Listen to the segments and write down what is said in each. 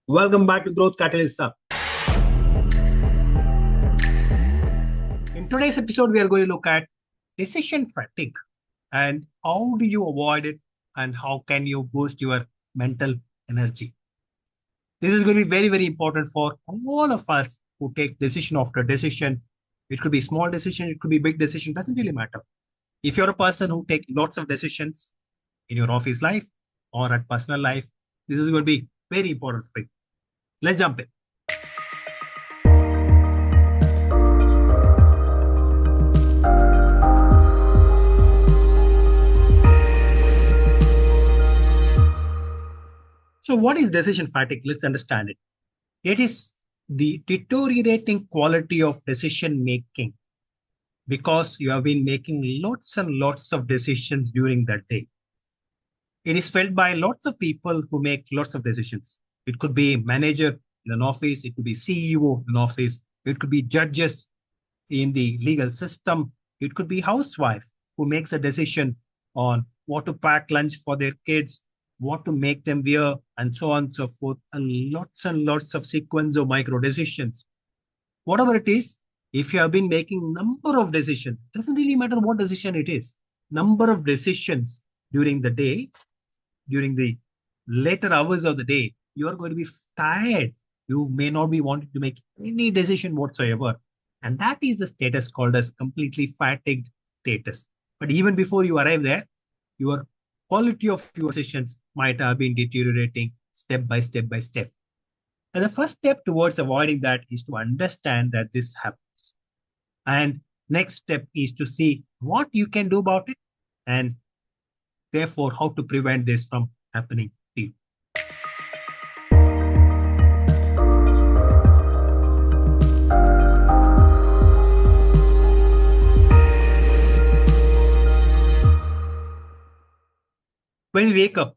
Welcome back to Growth Catalyst Sir. In today's episode, we are going to look at decision fatigue and how do you avoid it and how can you boost your mental energy. This is going to be very, very important for all of us who take decision after decision. It could be small decision, it could be big decision, doesn't really matter. If you're a person who take lots of decisions in your office life or at personal life, this is going to be very important for you. Let's jump in. So what is decision fatigue? Let's understand it. It is the deteriorating quality of decision making because you have been making lots and lots of decisions during that day. It is felt by lots of people who make lots of decisions. It could be a manager in an office, it could be CEO in an office, it could be judges in the legal system, it could be housewife who makes a decision on what to pack lunch for their kids, what to make them wear, and so on and so forth, and lots of sequence of micro decisions. Whatever it is, if you have been making number of decisions, doesn't really matter what decision it is, number of decisions during the day, during the later hours of the day, you are going to be tired. You may not be wanting to make any decision whatsoever. And that is the status called as completely fatigued status. But even before you arrive there, your quality of your decisions might have been deteriorating step by step by step. And the first step towards avoiding that is to understand that this happens. And next step is to see what you can do about it and therefore how to prevent this from happening to you. When you wake up,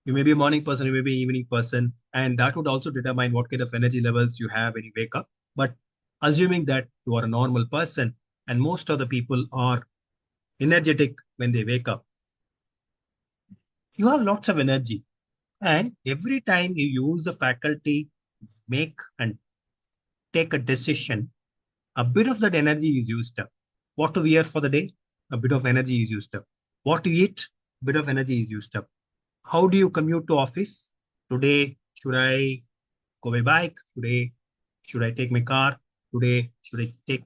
you may be a morning person, you may be an evening person, and that would also determine what kind of energy levels you have when you wake up. But assuming that you are a normal person and most of the people are energetic when they wake up, you have lots of energy. And every time you use the faculty, make and take a decision, a bit of that energy is used up. What to wear for the day? A bit of energy is used up. What to eat? A bit of energy is used up. How do you commute to office? Today, should I go by bike? Today, should I take my car? Today, should I take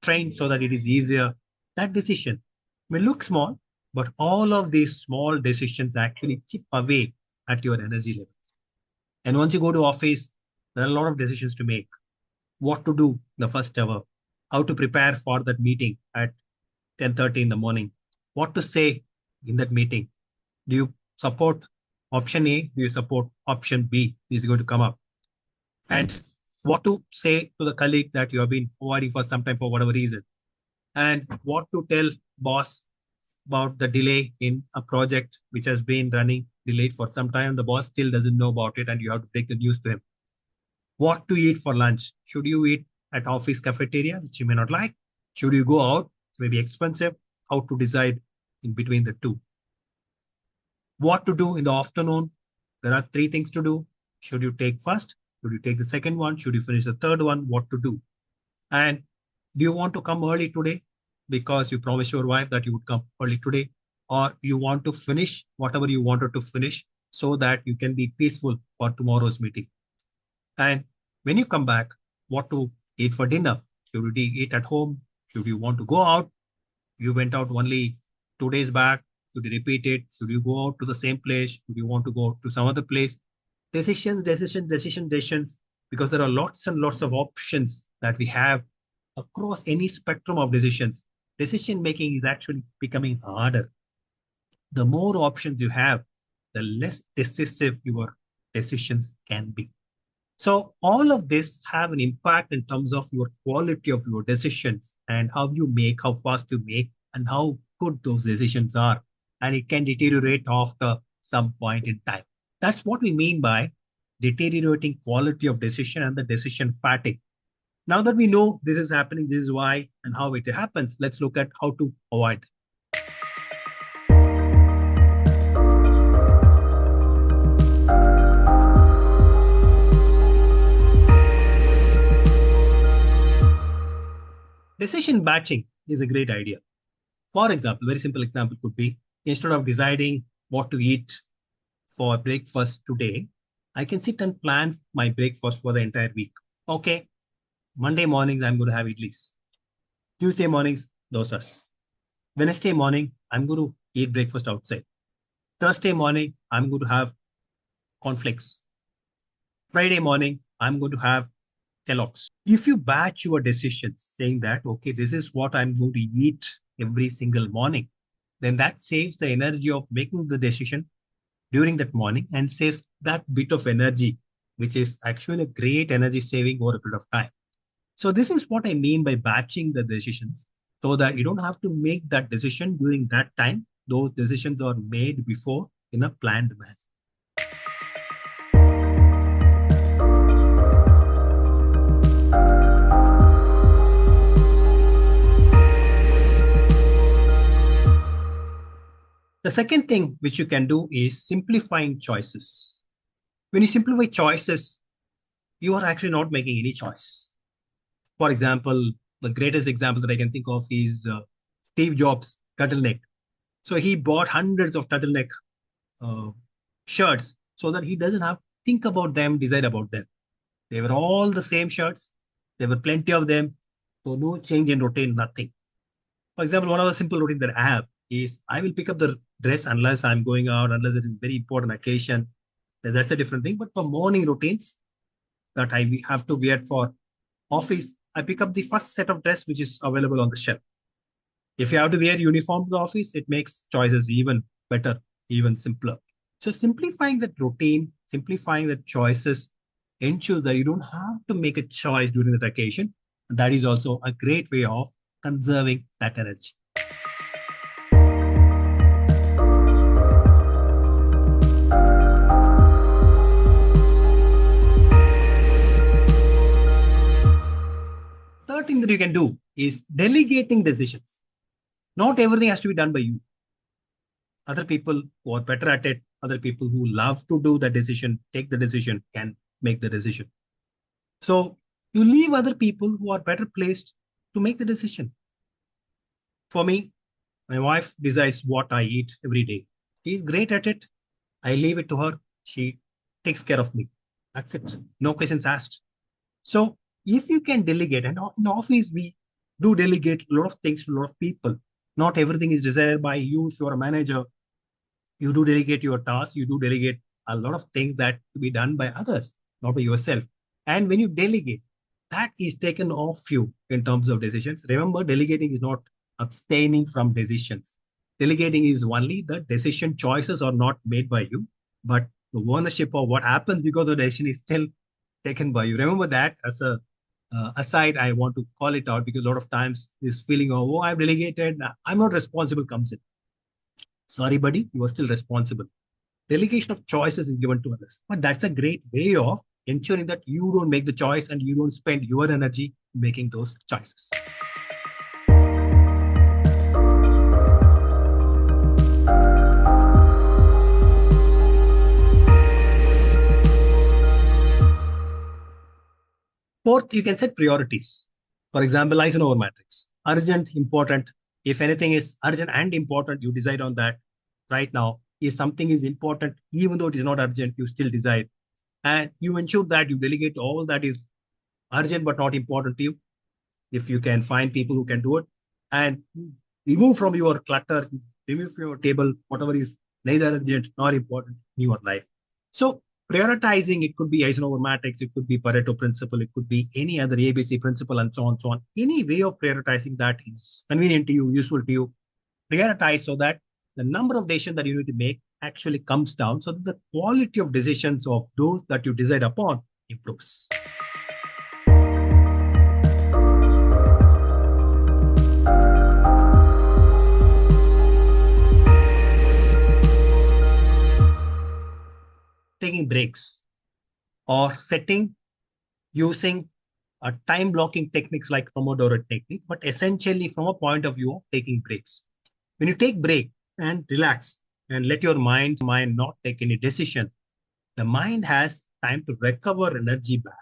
train so that it is easier? That decision may look small, but all of these small decisions actually chip away at your energy level. And once you go to office, there are a lot of decisions to make. What to do the first hour, how to prepare for that meeting at 10:30 in the morning, what to say in that meeting. Do you support option A? Do you support option B? This is going to come up. And what to say to the colleague that you have been avoiding for some time for whatever reason. And what to tell boss about the delay in a project which has been running delayed for some time. The boss still doesn't know about it and you have to break the news to him. What to eat for lunch? Should you eat at office cafeteria, which you may not like? Should you go out? It may be expensive. How to decide in between the two? What to do in the afternoon? There are three things to do. Should you take first? Should you take the second one? Should you finish the third one? What to do? And do you want to come early today because you promised your wife that you would come early today? Or you want to finish whatever you wanted to finish so that you can be peaceful for tomorrow's meeting? And when you come back, what to eat for dinner? Should you eat at home? Should you want to go out? You went out only 2 days back. Should you repeat it? Should you go out to the same place? Should you want to go to some other place? Decisions, because there are lots and lots of options that we have across any spectrum of decisions. Decision making is actually becoming harder. The more options you have, the less decisive your decisions can be. So all of this have an impact in terms of your quality of your decisions and how you make, how fast you make, and how good those decisions are. And it can deteriorate after some point in time. That's what we mean by deteriorating quality of decision and the decision fatigue. Now that we know this is happening, this is why and how it happens, let's look at how to avoid it. Decision batching is a great idea. For example, very simple example could be instead of deciding what to eat for breakfast today, I can sit and plan my breakfast for the entire week. Okay, Monday mornings, I'm going to have idlis. Tuesday mornings, dosas. Wednesday morning, I'm going to eat breakfast outside. Thursday morning, I'm going to have cornflakes. Friday morning, I'm going to have Kellogg's. If you batch your decisions saying that, okay, this is what I'm going to eat every single morning, then that saves the energy of making the decision during that morning and saves that bit of energy, which is actually a great energy saving over a period of time. So this is what I mean by batching the decisions so that you don't have to make that decision during that time. Those decisions are made before in a planned manner. The second thing which you can do is simplifying choices. When you simplify choices, you are actually not making any choice. For example, the greatest example that I can think of is Steve Jobs' turtleneck. So he bought hundreds of turtleneck uh, shirts so that he doesn't have to think about them, decide about them. They were all the same shirts. There were plenty of them. So no change in routine, nothing. For example, one of the simple routine that I have is I will pick up the dress unless I'm going out, unless it is very important occasion. Then that's a different thing. But for morning routines that I have to wear for office, I pick up the first set of dress which is available on the shelf. If you have to wear uniform to the office, it makes choices even better, even simpler. So simplifying that routine, simplifying the choices ensures that you don't have to make a choice during that occasion. And that is also a great way of conserving that energy. Third thing that you can do is delegating decisions. Not everything has to be done by you. Other people who are better at it, other people who love to do the decision, take the decision, can make the decision. So you leave other people who are better placed to make the decision. For me, my wife decides what I eat every day. She's great at it. I leave it to her. She takes care of me. That's it. No questions asked. So if you can delegate, and in office we do delegate a lot of things to a lot of people. Not everything is decided by you, if you're a manager. You do delegate your tasks. You do delegate a lot of things that to be done by others, not by yourself. And when you delegate, that is taken off you in terms of decisions. Remember, delegating is not abstaining from decisions. Delegating is only the decision choices are not made by you, but the ownership of what happens because the decision is still taken by you. Remember that as a aside, I want to call it out because a lot of times this feeling of, oh, I've delegated, I'm not responsible comes in. Sorry, buddy, you are still responsible. Delegation of choices is given to others. But that's a great way of ensuring that you don't make the choice and you don't spend your energy making those choices. Fourth, you can set priorities. For example, Eisenhower matrix. Urgent, important. If anything is urgent and important, you decide on that right now. If something is important, even though it is not urgent, you still decide. And you ensure that you delegate all that is urgent but not important to you. If you can find people who can do it, and remove from your clutter, remove from your table whatever is neither urgent nor important in your life. So prioritizing, it could be Eisenhower matrix, it could be Pareto principle, it could be any other ABC principle, and so on, so on. Any way of prioritizing that is convenient to you, useful to you. Prioritize so that the number of decisions that you need to make actually comes down, so that the quality of decisions of those that you decide upon improves. Taking breaks or setting using a time blocking techniques like Pomodoro technique, but essentially from a point of view of taking breaks. When you take break and relax and let your mind not take any decision, the mind has time to recover energy back.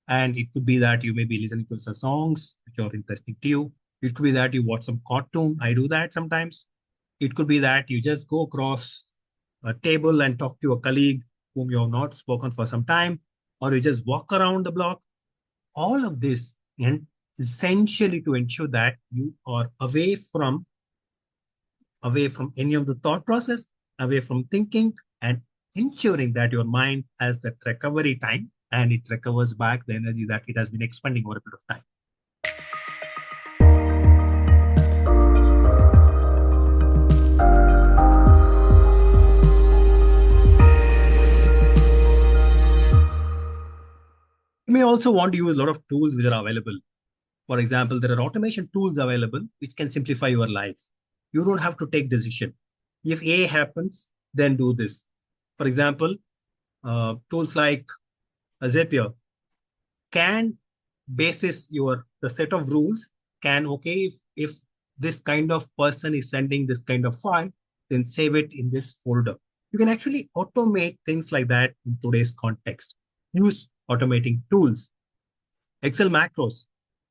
And it could be that you may be listening to some songs which are interesting to you. It could be that you watch some cartoon. I do that sometimes. It could be that you just go across a table and talk to a colleague whom you have not spoken for some time, or you just walk around the block. All of this and essentially to ensure that you are away from any of the thought process, away from thinking, and ensuring that your mind has that recovery time and it recovers back the energy that it has been expending over a period of time. You may also want to use a lot of tools which are available. For example, there are automation tools available which can simplify your life. You don't have to take decision. If A happens, then do this. For example, tools like Zapier can basis your the set of rules can okay if this kind of person is sending this kind of file, then save it in this folder. You can actually automate things like that in today's context. Use automating tools. Excel macros.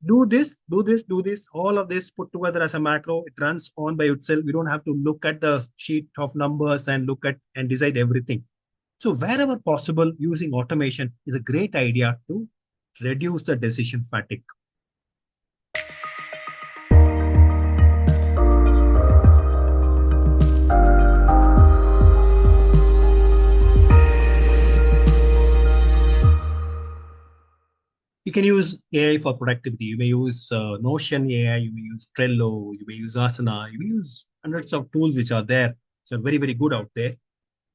Do this, do this, do this, all of this put together as a macro. It runs on by itself. We don't have to look at the sheet of numbers and look at and decide everything. So wherever possible, using automation is a great idea to reduce the decision fatigue. You can use AI for productivity. You may use Notion AI, you may use Trello, you may use Asana, you may use hundreds of tools which are there. So very, very good out there.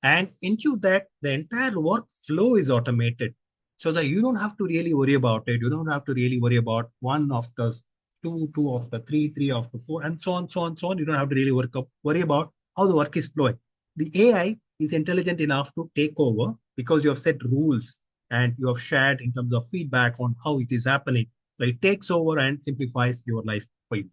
And ensure that the entire workflow is automated so that you don't have to really worry about it. You don't have to really worry about one of the two, two of the three, three of the four, and so on, so on, so on. You don't have to really worry about how the work is flowing. The AI is intelligent enough to take over because you have set rules and you have shared in terms of feedback on how it is happening. So it takes over and simplifies your life for you.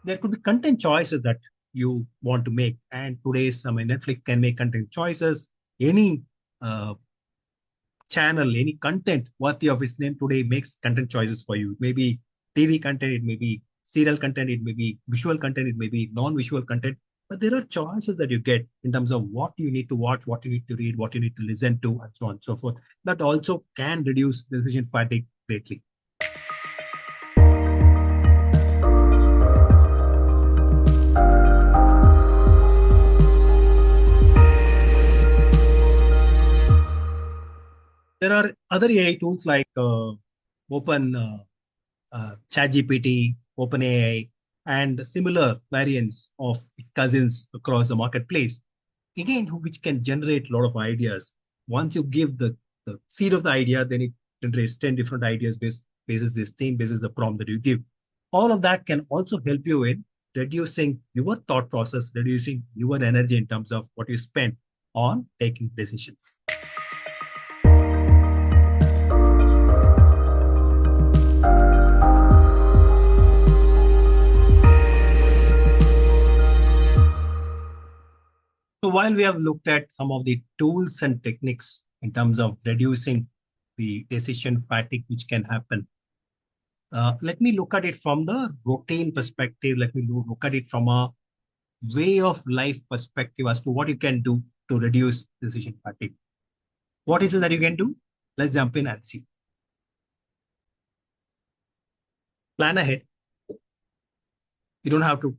There could be content choices that you want to make. And today's, Netflix can make content choices. Any channel, any content worthy of its name today makes content choices for you. It may be TV content, it may be serial content, it may be visual content, it may be non-visual content. But there are choices that you get in terms of what you need to watch, what you need to read, what you need to listen to, and so on and so forth. That also can reduce decision fatigue greatly. There are other AI tools like Open ChatGPT, OpenAI, and similar variants of its cousins across the marketplace. Again, which can generate a lot of ideas. Once you give the seed of the idea, then it generates 10 different ideas basis this theme, basis the prompt that you give. All of that can also help you in reducing your thought process, reducing your energy in terms of what you spend on taking decisions. So while we have looked at some of the tools and techniques in terms of reducing the decision fatigue which can happen, let me look at it from the routine perspective. Let me look at it from a way of life perspective as to what you can do to reduce decision fatigue. What is it that you can do? Let's jump in and see. Plan ahead. You don't have to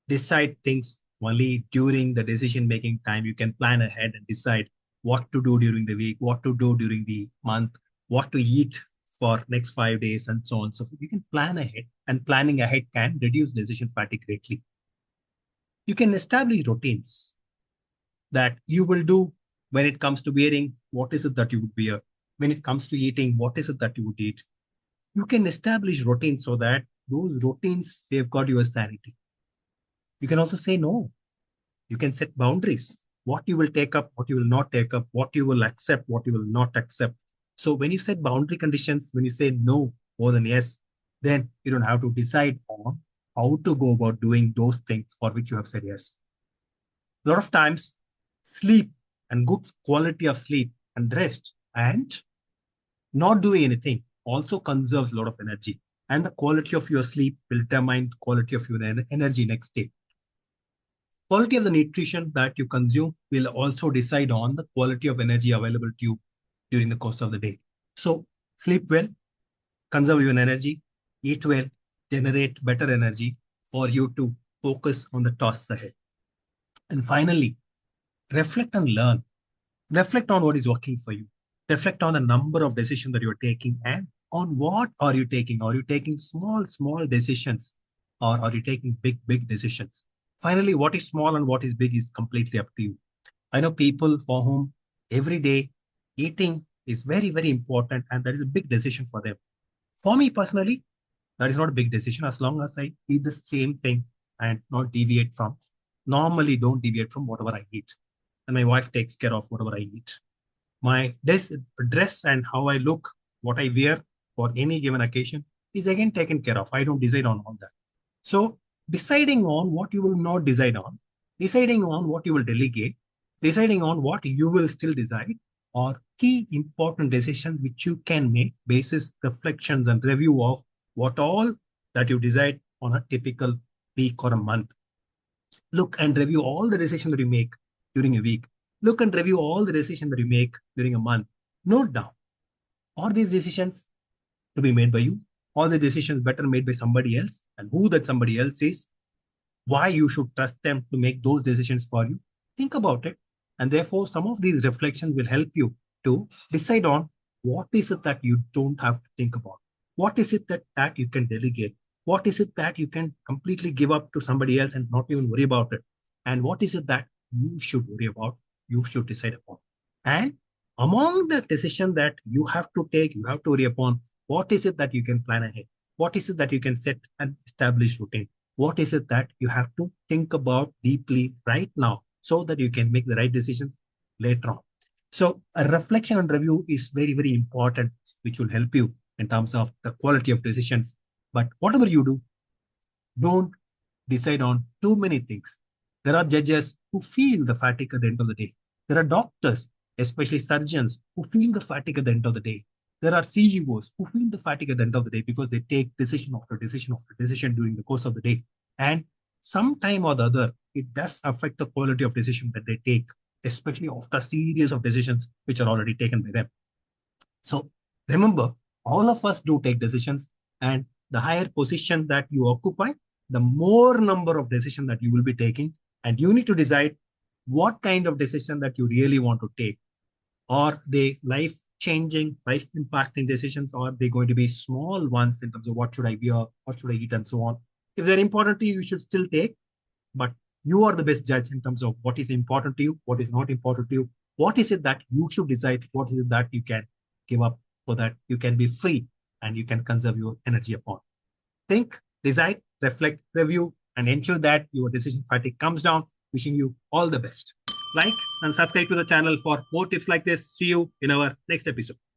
decide things only during the decision-making time. You can plan ahead and decide what to do during the week, what to do during the month, what to eat for next 5 days, and so on. So you can plan ahead, and planning ahead can reduce decision fatigue greatly. You can establish routines that you will do when it comes to wearing, what is it that you would wear? When it comes to eating, what is it that you would eat? You can establish routines so that those routines safeguard your sanity. You can also say no. You can set boundaries, what you will take up, what you will not take up, what you will accept, what you will not accept. So when you set boundary conditions, when you say no more than yes, then you don't have to decide on how to go about doing those things for which you have said yes. A lot of times, sleep and good quality of sleep and rest and not doing anything also conserves a lot of energy. And the quality of your sleep will determine the quality of your energy next day. Quality of the nutrition that you consume will also decide on the quality of energy available to you during the course of the day. So sleep well, conserve your energy, eat well, generate better energy for you to focus on the tasks ahead. And finally, reflect and learn. Reflect on what is working for you. Reflect on the number of decisions that you're taking and on what are you taking. Are you taking small decisions, or are you taking big decisions? Finally, what is small and what is big is completely up to you. I know people for whom every day eating is very important, and that is a big decision for them. For me personally, that is not a big decision as long as I eat the same thing and not deviate from. Normally, don't deviate from whatever I eat. And my wife takes care of whatever I eat. My dress and how I look, what I wear for any given occasion is again taken care of. I don't decide on all that. So deciding on what you will not decide on, deciding on what you will delegate, deciding on what you will still decide are key important decisions which you can make basis reflections and review of what all that you decide on a typical week or a month. Look and review all the decisions that you make during a week. Look and review all the decisions that you make during a month. Note down, are these decisions to be made by you? Are the decisions better made by somebody else? And who that somebody else is? Why you should trust them to make those decisions for you? Think about it. And therefore, some of these reflections will help you to decide on what is it that you don't have to think about. What is it that you can delegate? What is it that you can completely give up to somebody else and not even worry about it? And what is it that you should worry about? You should decide upon. And among the decision that you have to take, you have to worry upon what is it that you can plan ahead? What is it that you can set and establish routine? What is it that you have to think about deeply right now so that you can make the right decisions later on? So a reflection and review is very important, which will help you in terms of the quality of decisions. But whatever you do, don't decide on too many things. There are judges who feel the fatigue at the end of the day. There are doctors, especially surgeons, who feel the fatigue at the end of the day. There are CEOs who feel the fatigue at the end of the day because they take decision after decision after decision during the course of the day. And sometime or the other, it does affect the quality of decision that they take, especially after a series of decisions which are already taken by them. So remember, all of us do take decisions, and the higher position that you occupy, the more number of decisions that you will be taking, and you need to decide what kind of decision that you really want to take. Are they life changing, life impacting decisions, or are they going to be small ones in terms of what should I wear, what should I eat, and so on? If they're important to you, you should still take, but you are the best judge in terms of what is important to you, what is not important to you, what is it that you should decide, what is it that you can give up so that you can be free and you can conserve your energy upon. Think, decide, reflect, review, and ensure that your decision fatigue comes down. Wishing you all the best. Like and subscribe to the channel for more tips like this. See you in our next episode.